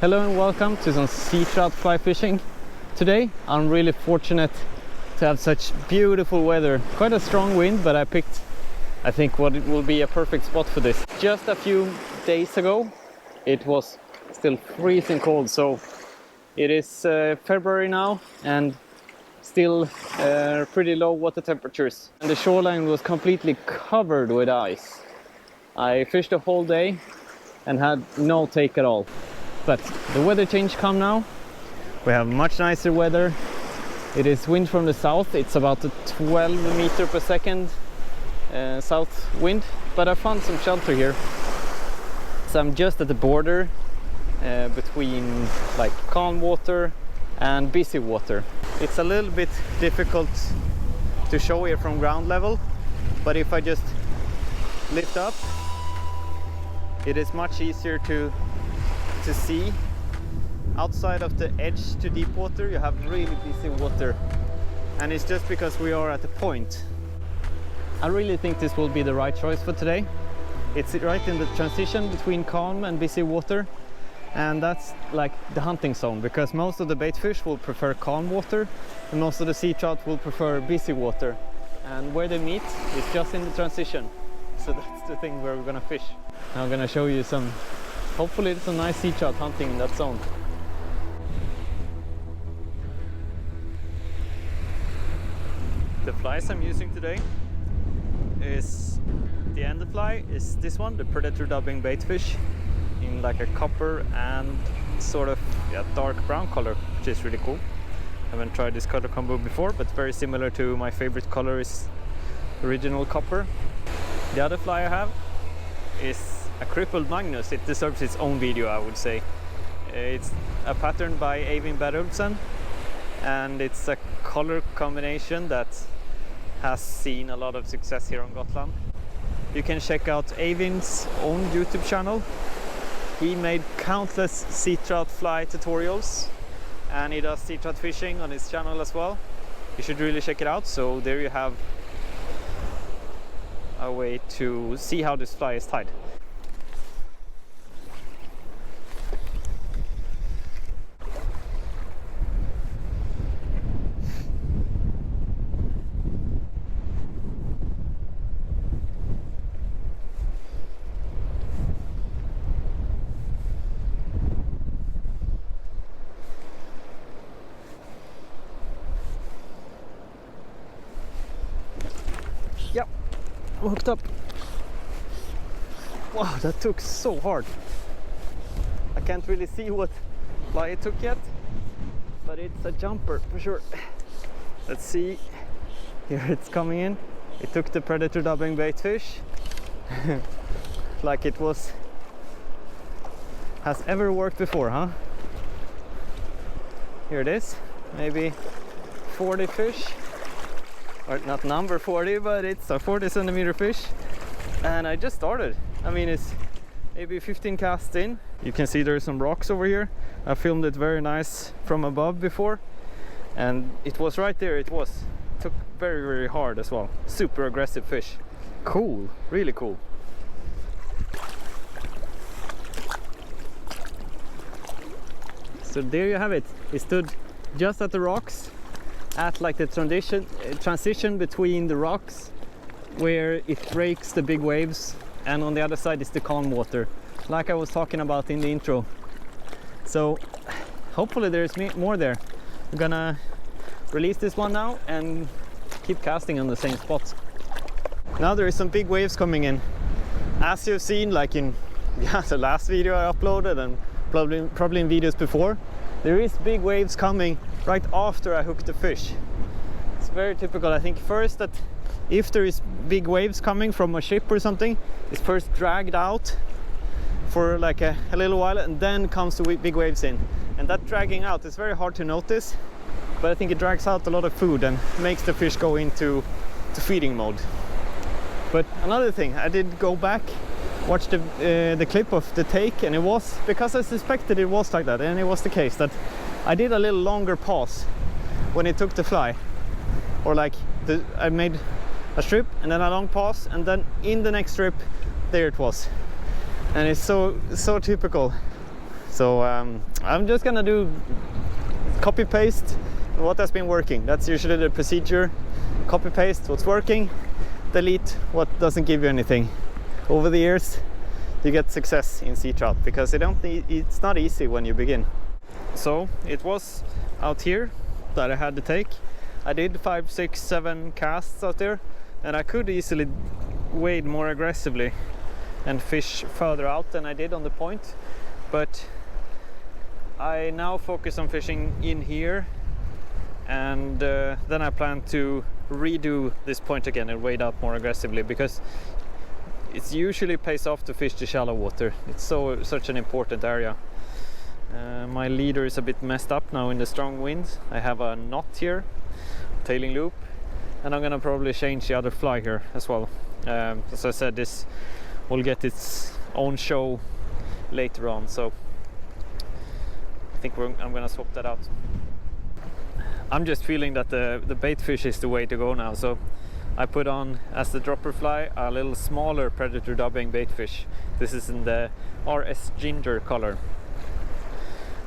Hello and welcome to some sea trout fly fishing. Today I'm really fortunate to have such beautiful weather. Quite a strong wind, but I picked, I think, what it will be a perfect spot for this. Just a few days ago it was still freezing cold, so it is February now and still pretty low water temperatures. And the shoreline was completely covered with ice. I fished the whole day and had no take at all. But the weather change come now. We have much nicer weather. It is wind from the south. It's about a 12 meter per second south wind. But I found some shelter here. So I'm just at the border between like calm water and busy water. It's a little bit difficult to show here from ground level, but if I just lift up, it is much easier to see. Outside of the edge to deep water you have really busy water, and it's just because we are at the point. I really think this will be the right choice for today. It's right in the transition between calm and busy water, and that's like the hunting zone, because most of the bait fish will prefer calm water and most of the sea trout will prefer busy water, and where they meet is just in the transition. So that's the thing where we're gonna fish. Now I'm gonna show you some, hopefully it's a nice sea trout hunting in that zone. The flies I'm using today is, the end fly is this one, the predator dubbing bait fish, in like a copper and sort of dark brown color, which is really cool. Haven't tried this color combo before, but very similar to my favorite color is original copper. The other fly I have is a crippled Magnus. It deserves its own video, I would say. It's a pattern by Eivind Berulfsen, and it's a color combination that has seen a lot of success here on Gotland. You can check out Eivind's own YouTube channel. He made countless sea trout fly tutorials, and he does sea trout fishing on his channel as well. You should really check it out. So there you have a way to see how this fly is tied. Yep, I'm hooked up. Wow, that took so hard. I can't really see what fly it took yet, but it's a jumper for sure. Let's see. Here it's coming in. It took the predator dubbing bait fish. Like it has ever worked before, huh? Here it is. Maybe 40 fish. Or not number 40, but it's a 40 centimeter fish, and I just started. I mean, it's maybe 15 casts in. You can see there's some rocks over here. I filmed it very nice from above before, and it was right there. It took very hard as well. Super aggressive fish. Cool, really cool. So there you have it. It stood just at the rocks, at like the transition between the rocks where it breaks the big waves, and on the other side is the calm water, like I was talking about in the intro. So hopefully there's more there. I'm gonna release this one now and keep casting on the same spot. Now there is some big waves coming in. As you've seen, like in the last video I uploaded, and probably in videos before, there is big waves coming right after I hook the fish. It's very typical. I think first that if there is big waves coming from a ship or something, it's first dragged out for like a little while, and then comes the big waves in. And that dragging out is very hard to notice, but I think it drags out a lot of food and makes the fish go into feeding mode. But another thing, I did go back, watch the clip of the take, and it was, because I suspected it was like that, and it was the case that I did a little longer pause when it took the fly, or like I made a strip and then a long pause, and then in the next strip there it was. And it's so typical. So I'm just gonna do copy paste what has been working. That's usually the procedure. Copy paste what's working, delete what doesn't give you anything. Over the years you get success in sea trout because it's not easy when you begin. So it was out here that I had to take. I did 5, 6, 7 casts out there, and I could easily wade more aggressively and fish further out than I did on the point, but I now focus on fishing in here, and then I plan to redo this point again and wade out more aggressively, because it usually pays off to fish the shallow water. It's such an important area. My leader is a bit messed up now in the strong winds. I have a knot here, tailing loop, and I'm gonna probably change the other fly here as well. As I said, this will get its own show later on, so I think I'm gonna swap that out. I'm just feeling that the bait fish is the way to go now, so I put on as the dropper fly a little smaller predator dubbing bait fish. This is in the RS Ginger color,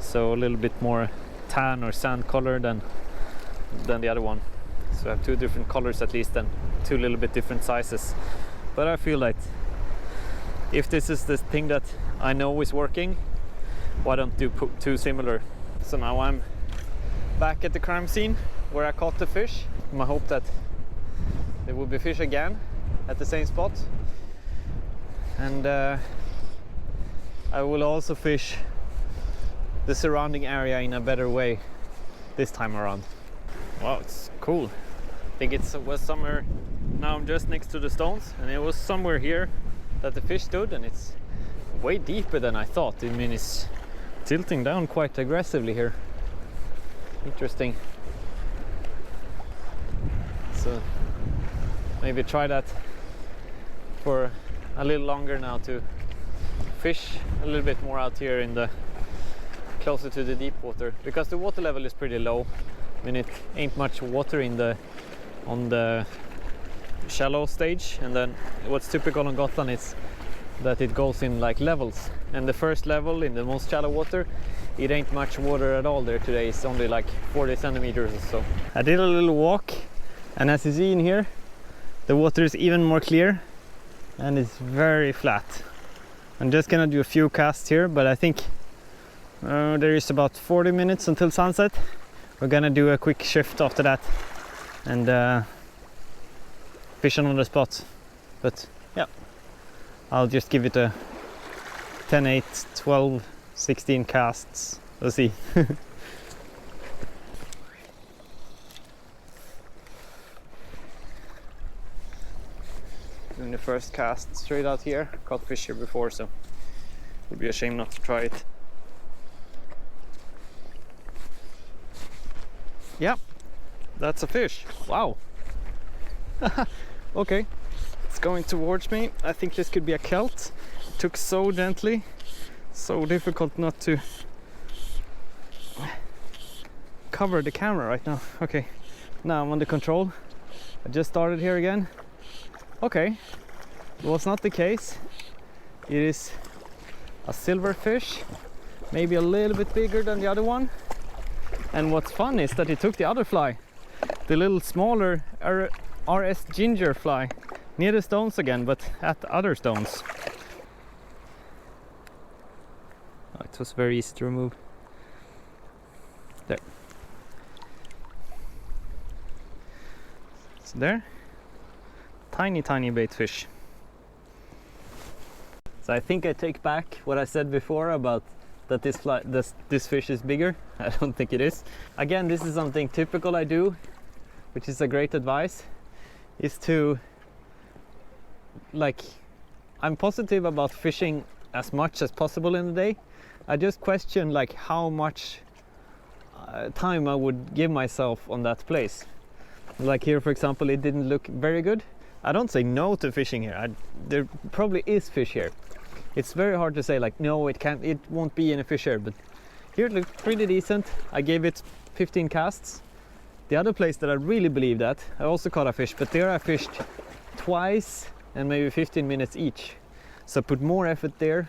so a little bit more tan or sand color than the other one. So I have 2 different colors at least, and 2 little bit different sizes. But I feel like if this is the thing that I know is working, why don't do 2 similar? So now I'm back at the crime scene where I caught the fish. I hope that there will be fish again at the same spot, and I will also fish the surrounding area in a better way this time around. Wow, it's cool. I think it was somewhere, now I'm just next to the stones, and it was somewhere here that the fish stood, and it's way deeper than I thought. I mean, it's tilting down quite aggressively here. Interesting. So maybe try that for a little longer now, to fish a little bit more out here in the closer to the deep water, because the water level is pretty low. I mean, it ain't much water on the shallow stage, and then what's typical on Gotland is that it goes in like levels, and the first level in the most shallow water, it ain't much water at all there today. It's only like 40 centimeters or so. I did a little walk, and as you see in here, the water is even more clear and it's very flat. I'm just gonna do a few casts here, but I think there is about 40 minutes until sunset. We're gonna do a quick shift after that and fish another spot. But yeah, I'll just give it a 10, 8, 12, 16 casts. We'll see. Doing the first cast straight out here. Caught fish here before, so it would be a shame not to try it. Yep, that's a fish. Wow. Okay, it's going towards me. I think this could be a kelt. It took so gently, so difficult not to cover the camera right now. Okay, now I'm under control. I just started here again. Okay, it was not the case. It is a silverfish, maybe a little bit bigger than the other one. And what's fun is that it took the other fly, the little smaller RS Ginger fly, near the stones again, but at the other stones. Oh, it was very easy to remove. There. So there. Tiny bait fish. So I think I take back what I said before about that this fish is bigger. I don't think it is. Again, this is something typical I do, which is a great advice, is to, like, I'm positive about fishing as much as possible in the day. I just question like how much time I would give myself on that place. Like here, for example, it didn't look very good. I don't say no to fishing here. There probably is fish here. It's very hard to say like no, it won't be any fish here, but here it looked pretty decent. I gave it 15 casts. The other place that I really believe that, I also caught a fish, but there I fished twice and maybe 15 minutes each. So I put more effort there,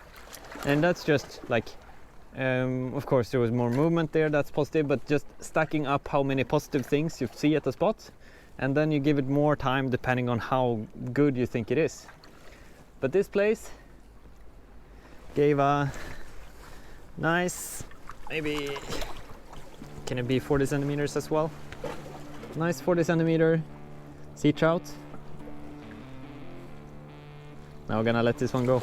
and that's just like Of course there was more movement there, that's positive, but just stacking up how many positive things you see at the spot, and then you give it more time depending on how good you think it is. But this place gave a nice, maybe, can it be 40 centimeters as well? Nice 40 centimeter sea trout. Now we're gonna let this one go.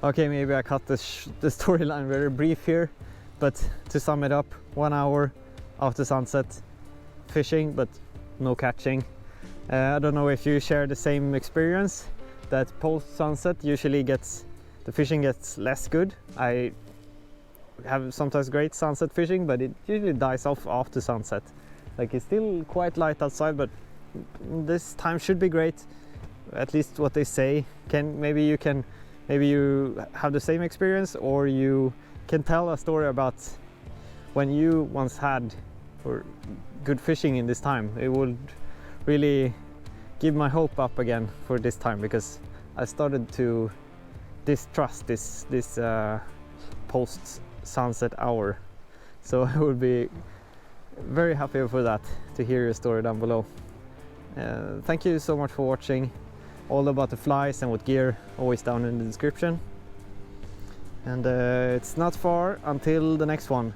Okay, maybe I cut the storyline very brief here, but to sum it up, 1 hour after sunset fishing, but no catching. I don't know if you share the same experience, that post sunset usually the fishing gets less good. I have sometimes great sunset fishing, but it usually dies off after sunset. Like, it's still quite light outside, but this time should be great, at least what they say. Maybe you have the same experience, or you can tell a story about when you once had good fishing in this time. It would really give my hope up again for this time, because I started to distrust this post sunset hour. So I would be very happy for that, to hear your story down below. Thank you so much for watching. All about the flies and what gear, always down in the description. And it's not far until the next one.